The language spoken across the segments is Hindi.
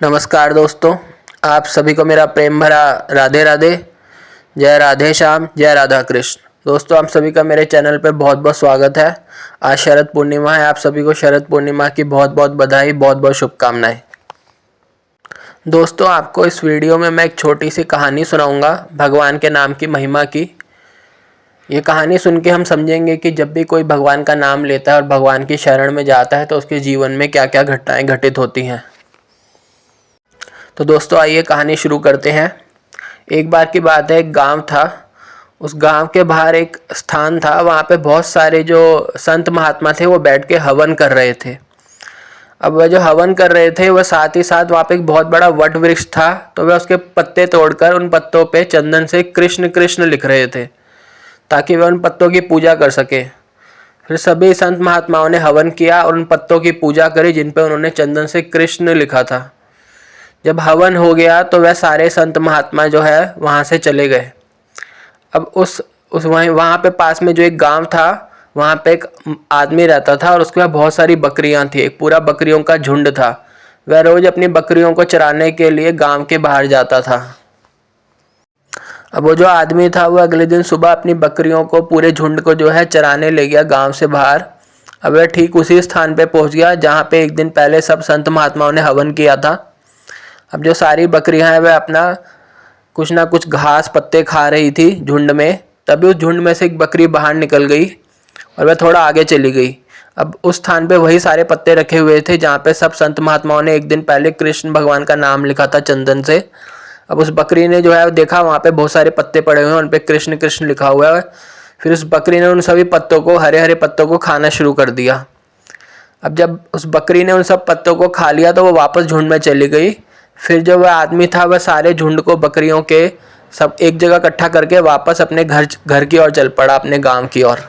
नमस्कार दोस्तों, आप सभी को मेरा प्रेम भरा राधे राधे। जय राधे श्याम, जय राधा कृष्ण। दोस्तों, आप सभी का मेरे चैनल पे बहुत बहुत स्वागत है। आज शरद पूर्णिमा है। आप सभी को शरद पूर्णिमा की बहुत बहुत बधाई, बहुत बहुत शुभकामनाएं। दोस्तों, आपको इस वीडियो में मैं एक छोटी सी कहानी सुनाऊंगा भगवान के नाम की महिमा की। ये कहानी सुन के हम समझेंगे कि जब भी कोई भगवान का नाम लेता है और भगवान की शरण में जाता है तो उसके जीवन में क्या क्या घटनाएं घटित होती हैं। तो दोस्तों, आइए कहानी शुरू करते हैं। एक बार की बात है, एक गांव था। उस गांव के बाहर एक स्थान था। वहाँ पे बहुत सारे जो संत महात्मा थे वो बैठ के हवन कर रहे थे। अब वह जो हवन कर रहे थे वह साथ ही साथ वहाँ पे एक बहुत बड़ा वट वृक्ष था। तो वह उसके पत्ते तोड़कर उन पत्तों पे चंदन से कृष्ण कृष्ण लिख रहे थे ताकि वह उन पत्तों की पूजा कर सके। फिर सभी संत महात्माओं ने हवन किया और उन पत्तों की पूजा करी जिन पे उन्होंने चंदन से कृष्ण लिखा था। जब हवन हो गया तो वह सारे संत महात्मा जो है वहाँ से चले गए। अब उस वहाँ पे पास में जो एक गांव था, वहाँ पे एक आदमी रहता था और उसके पास बहुत सारी बकरियाँ थी। एक पूरा बकरियों का झुंड था। वह रोज अपनी बकरियों को चराने के लिए गांव के बाहर जाता था। अब वो जो आदमी था वो अगले दिन सुबह अपनी बकरियों को, पूरे झुंड को जो है चराने ले गया गांव से बाहर। अब वह ठीक उसी स्थान पे पहुंच गया जहाँ पे एक दिन पहले सब संत महात्माओं ने हवन किया था। अब जो सारी बकरियां हैं वह अपना कुछ ना कुछ घास पत्ते खा रही थी झुंड में। तभी उस झुंड में से एक बकरी बाहर निकल गई और वह थोड़ा आगे चली गई। अब उस स्थान पे वही सारे पत्ते रखे हुए थे जहाँ पे सब संत महात्माओं ने एक दिन पहले कृष्ण भगवान का नाम लिखा था चंदन से। अब उस बकरी ने जो है देखा वहाँ पे बहुत सारे पत्ते पड़े हुए हैं, उन पे कृष्ण कृष्ण लिखा हुआ है। फिर उस बकरी ने उन सभी पत्तों को, हरे हरे पत्तों को खाना शुरू कर दिया। अब जब उस बकरी ने उन सब पत्तों को खा लिया तो वो वापस झुंड में चली गई। फिर जो वह आदमी था वह सारे झुंड को, बकरियों के सब एक जगह इकट्ठा करके वापस अपने घर की ओर चल पड़ा, अपने गांव की ओर।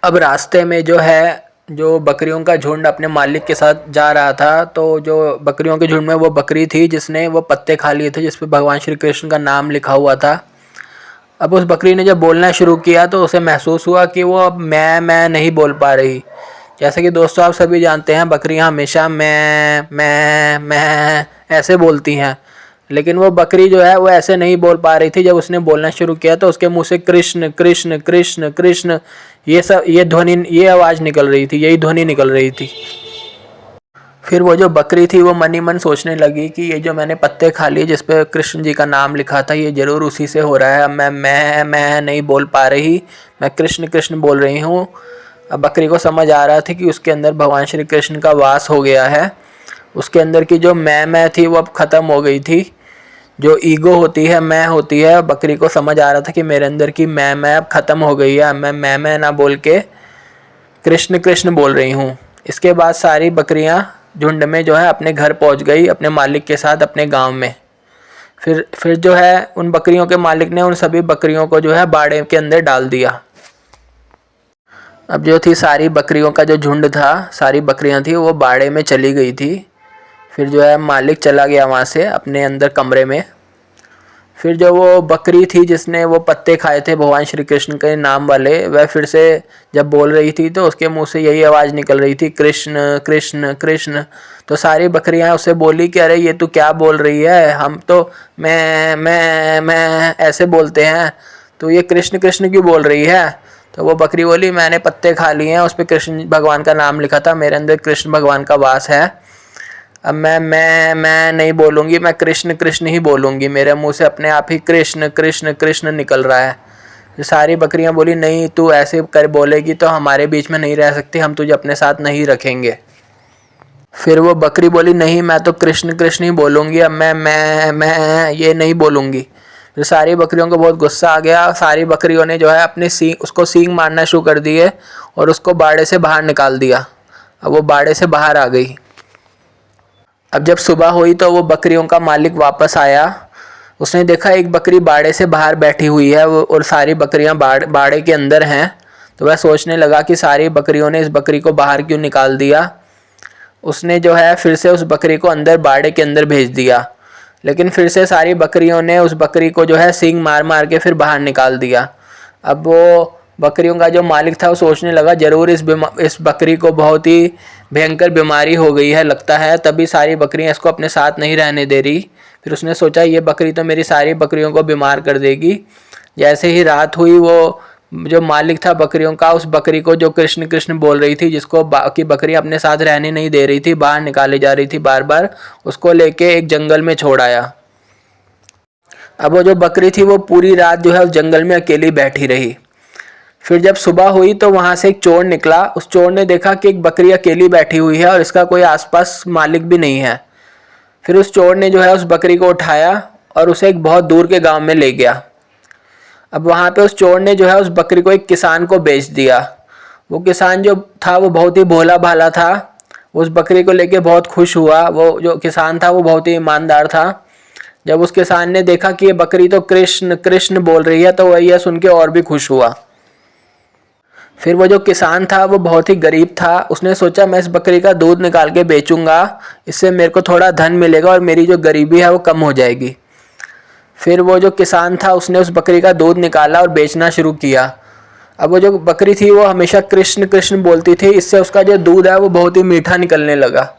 अब रास्ते में जो है, जो बकरियों का झुंड अपने मालिक के साथ जा रहा था, तो जो बकरियों के झुंड में वो बकरी थी जिसने वो पत्ते खा लिए थे जिस पे भगवान श्री कृष्ण का नाम लिखा हुआ था। अब उस बकरी ने जब बोलना शुरू किया तो उसे महसूस हुआ कि वो अब मैं नहीं बोल पा रही। जैसे कि दोस्तों आप सभी जानते हैं, बकरियां हमेशा मैं ऐसे बोलती हैं, लेकिन वो बकरी जो है वो ऐसे नहीं बोल पा रही थी। जब उसने बोलना शुरू किया तो उसके मुंह से कृष्ण कृष्ण कृष्ण कृष्ण ये आवाज़ निकल रही थी, यही ध्वनि निकल रही थी। फिर वो जो बकरी थी वो मन ही मन सोचने लगी कि ये जो मैंने पत्ते खा लिए जिस पे कृष्ण जी का नाम लिखा था, ये ज़रूर उसी से हो रहा है। मैं नहीं बोल पा रही, मैं कृष्ण कृष्ण बोल रही हूँ। अब बकरी को समझ आ रहा था कि उसके अंदर भगवान श्री कृष्ण का वास हो गया है। उसके अंदर की जो मैं थी वो अब ख़त्म हो गई थी। जो ईगो होती है, मैं होती है, बकरी को समझ आ रहा था कि मेरे अंदर की मैं अब ख़त्म हो गई है। मैं ना बोल के कृष्ण कृष्ण बोल रही हूँ। इसके बाद सारी बकरियाँ झुंड में जो है अपने घर पहुँच गई, अपने मालिक के साथ अपने गाँव में। फिर जो है उन बकरियों के मालिक ने उन सभी बकरियों को जो है बाड़े के अंदर डाल दिया। अब जो थी सारी बकरियों का जो झुंड था, सारी बकरियां थी वो बाड़े में चली गई थी। फिर जो है मालिक चला गया वहाँ से अपने अंदर कमरे में। फिर जो वो बकरी थी जिसने वो पत्ते खाए थे भगवान श्री कृष्ण के नाम वाले, वह फिर से जब बोल रही थी तो उसके मुंह से यही आवाज़ निकल रही थी, कृष्ण कृष्ण कृष्ण। तो सारी बकरियां उससे बोली कि अरे ये तू क्या बोल रही है, हम तो मैं ऐसे बोलते हैं, तो ये कृष्ण कृष्ण क्यों बोल रही है। तो वो बकरी बोली, मैंने पत्ते खा लिए हैं, उस पर कृष्ण भगवान का नाम लिखा था, मेरे अंदर कृष्ण भगवान का वास है। अब मैं नहीं बोलूँगी, मैं कृष्ण कृष्ण ही बोलूँगी, मेरे मुंह से अपने आप ही कृष्ण कृष्ण कृष्ण निकल रहा है। तो सारी बकरियां बोली, नहीं तू ऐसे कर बोलेगी तो हमारे बीच में नहीं रह सकती, हम तुझे अपने साथ नहीं रखेंगे। फिर वो बकरी बोली, नहीं मैं तो कृष्ण कृष्ण ही बोलूँगी, अब मैं ये नहीं बोलूँगी। फिर सारी बकरियों को बहुत गुस्सा आ गया। सारी बकरियों ने जो है अपने उसको सींग मारना शुरू कर दिए और उसको बाड़े से बाहर निकाल दिया। अब वो बाड़े से बाहर आ गई। अब जब सुबह हुई तो वो बकरियों का मालिक वापस आया। उसने देखा एक बकरी बाड़े से बाहर बैठी हुई है और सारी बकरियां बाड़े के अंदर हैं। तो वह सोचने लगा कि सारी बकरियों ने इस बकरी को बाहर क्यों निकाल दिया। उसने जो है फिर से उस बकरी को अंदर बाड़े के अंदर भेज दिया, लेकिन फिर से सारी बकरियों ने उस बकरी को जो है सींग मार मार के फिर बाहर निकाल दिया। अब वो बकरियों का जो मालिक था वो सोचने लगा, ज़रूर इस बकरी को बहुत ही भयंकर बीमारी हो गई है लगता है, तभी सारी बकरियां इसको अपने साथ नहीं रहने दे रही। फिर उसने सोचा ये बकरी तो मेरी सारी बकरियों को बीमार कर देगी। जैसे ही रात हुई, वो जो मालिक था बकरियों का, उस बकरी को जो कृष्ण कृष्ण बोल रही थी, जिसको बाकी बकरियां अपने साथ रहने नहीं दे रही थी, बाहर निकाले जा रही थी बार बार, उसको लेके एक जंगल में छोड़ आया। अब वो जो बकरी थी वो पूरी रात जो है उस जंगल में अकेली बैठी रही। फिर जब सुबह हुई तो वहां से एक चोर निकला। उस चोर ने देखा कि एक बकरी अकेली बैठी हुई है और इसका कोई आसपास मालिक भी नहीं है। फिर उस चोर ने जो है उस बकरी को उठाया और उसे एक बहुत दूर के गांव में ले गया। अब वहां पे उस चोर ने जो है उस बकरी को एक किसान को बेच दिया। वो किसान जो था वो बहुत ही भोला भाला था, उस बकरी को लेके बहुत खुश हुआ। वो जो किसान था वो बहुत ही ईमानदार था। जब उस किसान ने देखा कि ये बकरी तो कृष्ण कृष्ण बोल रही है, तो वह यह सुन के और भी खुश हुआ। फिर वो जो किसान था वो बहुत ही गरीब था। उसने सोचा मैं इस बकरी का दूध निकाल के बेचूंगा, इससे मेरे को थोड़ा धन मिलेगा और मेरी जो गरीबी है वो कम हो जाएगी। फिर वो जो किसान था उसने उस बकरी का दूध निकाला और बेचना शुरू किया। अब वो जो बकरी थी वो हमेशा कृष्ण कृष्ण बोलती थी, इससे उसका जो दूध है वो बहुत ही मीठा निकलने लगा।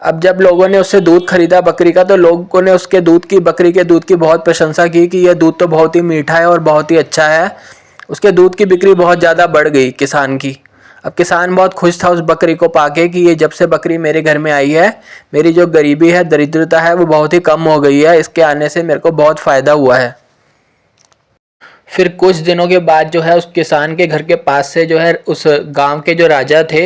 अब जब लोगों ने उससे दूध खरीदा बकरी का, तो लोगों ने उसके दूध की, बकरी के दूध की बहुत प्रशंसा की कि यह दूध तो बहुत ही मीठा है और बहुत ही अच्छा है। उसके दूध की बिक्री बहुत ज़्यादा बढ़ गई किसान की। अब किसान बहुत खुश था उस बकरी को पाके कि ये जब से बकरी मेरे घर में आई है, मेरी जो गरीबी है, दरिद्रता है, वो बहुत ही कम हो गई है। इसके आने से मेरे को बहुत फ़ायदा हुआ है। फिर कुछ दिनों के बाद जो है उस किसान के घर के पास से जो है उस गांव के जो राजा थे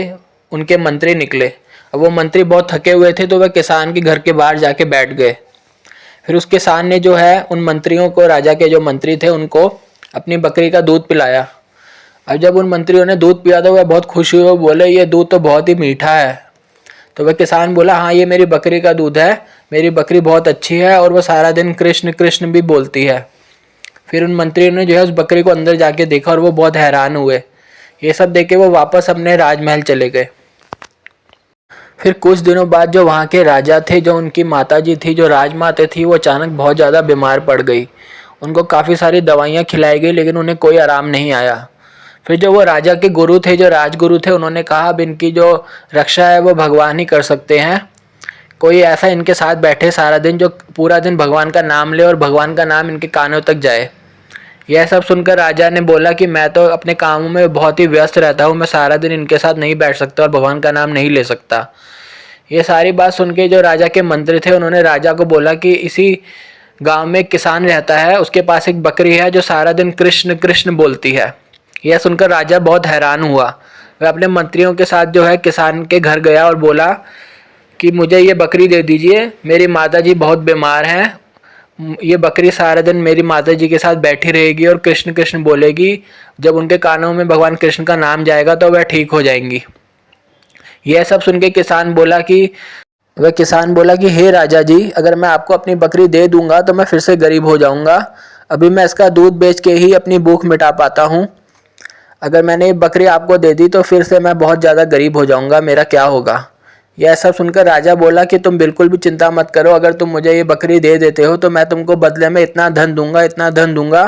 उनके मंत्री निकले। अब वो मंत्री बहुत थके हुए थे, तो वह किसान के घर के बाहर जाके बैठ गए। फिर उस किसान ने जो है उन मंत्रियों को, राजा के जो मंत्री थे, उनको अपनी बकरी का दूध पिलाया। अब जब उन मंत्रियों ने दूध पिया तो वह बहुत खुश हुए, बोले ये दूध तो बहुत ही मीठा है। तो वह किसान बोला हाँ ये मेरी बकरी का दूध है, मेरी बकरी बहुत अच्छी है और वह सारा दिन कृष्ण कृष्ण भी बोलती है। फिर उन मंत्रियों ने जो है उस बकरी को अंदर जाके देखा और वो बहुत हैरान हुए। ये सब देख के वो वापस अपने राजमहल चले गए। फिर कुछ दिनों बाद जो वहाँ के राजा थे, जो उनकी माताजी थी, जो राजमाता थी, वो अचानक बहुत ज़्यादा बीमार पड़ गई। उनको काफ़ी सारी दवाइयाँ खिलाई गई लेकिन उन्हें कोई आराम नहीं आया। फिर जो वो राजा के गुरु थे, जो राजगुरु थे, उन्होंने कहा अब इनकी जो रक्षा है वो भगवान ही कर सकते हैं। कोई ऐसा इनके साथ बैठे सारा दिन जो पूरा दिन भगवान का नाम ले और भगवान का नाम इनके कानों तक जाए। यह सब सुनकर राजा ने बोला कि मैं तो अपने कामों में बहुत ही व्यस्त रहता हूँ, मैं सारा दिन इनके साथ नहीं बैठ सकता और भगवान का नाम नहीं ले सकता। ये सारी बात सुन के जो राजा के मंत्री थे उन्होंने राजा को बोला कि इसी गांव में एक किसान रहता है, उसके पास एक बकरी है जो सारा दिन कृष्ण कृष्ण बोलती है। यह सुनकर राजा बहुत हैरान हुआ। वह अपने मंत्रियों के साथ जो है किसान के घर गया और बोला कि मुझे ये बकरी दे दीजिए, मेरी माताजी बहुत बीमार हैं, ये बकरी सारा दिन मेरी माताजी के साथ बैठी रहेगी और कृष्ण कृष्ण बोलेगी। जब उनके कानों में भगवान कृष्ण का नाम जाएगा तो वह ठीक हो जाएंगी। यह सब सुन के किसान बोला कि हे राजा जी, अगर मैं आपको अपनी बकरी दे दूंगा तो मैं फिर से गरीब हो जाऊंगा। अभी मैं इसका दूध बेच के ही अपनी भूख मिटा पाता हूँ। अगर मैंने ये बकरी आपको दे दी तो फिर से मैं बहुत ज़्यादा गरीब हो जाऊंगा, मेरा क्या होगा। यह सब सुनकर राजा बोला कि तुम बिल्कुल भी चिंता मत करो, अगर तुम मुझे ये बकरी दे देते हो तो मैं तुमको बदले में इतना धन दूंगा, इतना धन दूंगा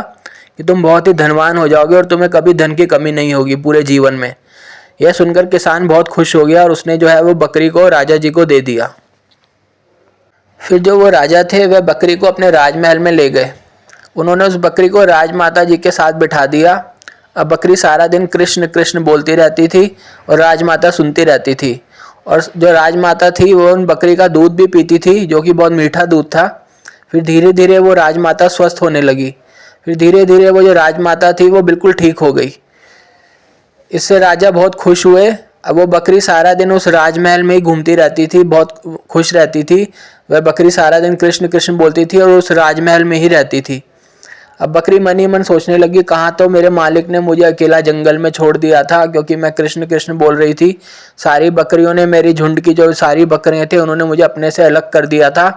कि तुम बहुत ही धनवान हो जाओगे और तुम्हें कभी धन की कमी नहीं होगी पूरे जीवन में। यह सुनकर किसान बहुत खुश हो गया और उसने जो है वो बकरी को राजा जी को दे दिया। फिर जो वो राजा थे वह बकरी को अपने राजमहल में ले गए। उन्होंने उस बकरी को राजमाता जी के साथ बिठा दिया। अब बकरी सारा दिन कृष्ण कृष्ण बोलती रहती थी और राजमाता सुनती रहती थी। और जो राजमाता थी वो उन बकरी का दूध भी पीती थी, जो कि बहुत मीठा दूध था। फिर धीरे धीरे वो राजमाता स्वस्थ होने लगी। फिर धीरे धीरे वो जो राजमाता थी वो बिल्कुल ठीक हो गई। इससे राजा बहुत खुश हुए। अब वो बकरी सारा दिन उस राजमहल में ही घूमती रहती थी, बहुत खुश रहती थी। वह बकरी सारा दिन कृष्ण कृष्ण बोलती थी और उस राजमहल में ही रहती थी। अब बकरी मन ही मन सोचने लगी, कहाँ तो मेरे मालिक ने मुझे अकेला जंगल में छोड़ दिया था क्योंकि मैं कृष्ण कृष्ण बोल रही थी। सारी बकरियों ने, मेरी झुंड की जो सारी बकरियां थी, उन्होंने मुझे अपने से अलग कर दिया था।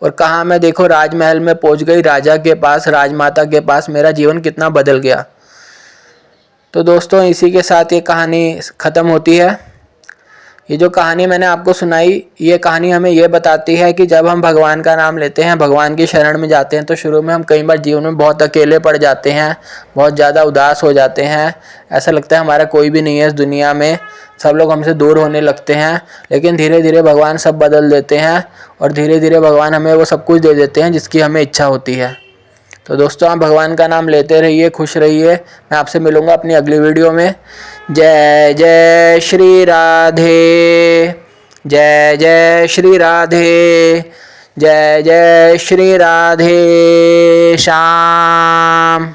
और कहाँ मैं देखो राजमहल में पहुंच गई, राजा के पास, राजमाता के पास। मेरा जीवन कितना बदल गया। तो दोस्तों इसी के साथ ये कहानी ख़त्म होती है। ये जो कहानी मैंने आपको सुनाई, ये कहानी हमें ये बताती है कि जब हम भगवान का नाम लेते हैं, भगवान की शरण में जाते हैं, तो शुरू में हम कई बार जीवन में बहुत अकेले पड़ जाते हैं, बहुत ज़्यादा उदास हो जाते हैं। ऐसा लगता है हमारा कोई भी नहीं है इस दुनिया में, सब लोग हमसे दूर होने लगते हैं। लेकिन धीरे धीरे भगवान सब बदल देते हैं और धीरे धीरे भगवान हमें वो सब कुछ दे देते हैं जिसकी हमें इच्छा होती है। तो दोस्तों, आप भगवान का नाम लेते रहिए, खुश रहिए। मैं आपसे मिलूँगा अपनी अगली वीडियो में। जय जय श्री राधे, जय जय श्री राधे, जय जय श्री राधे श्याम।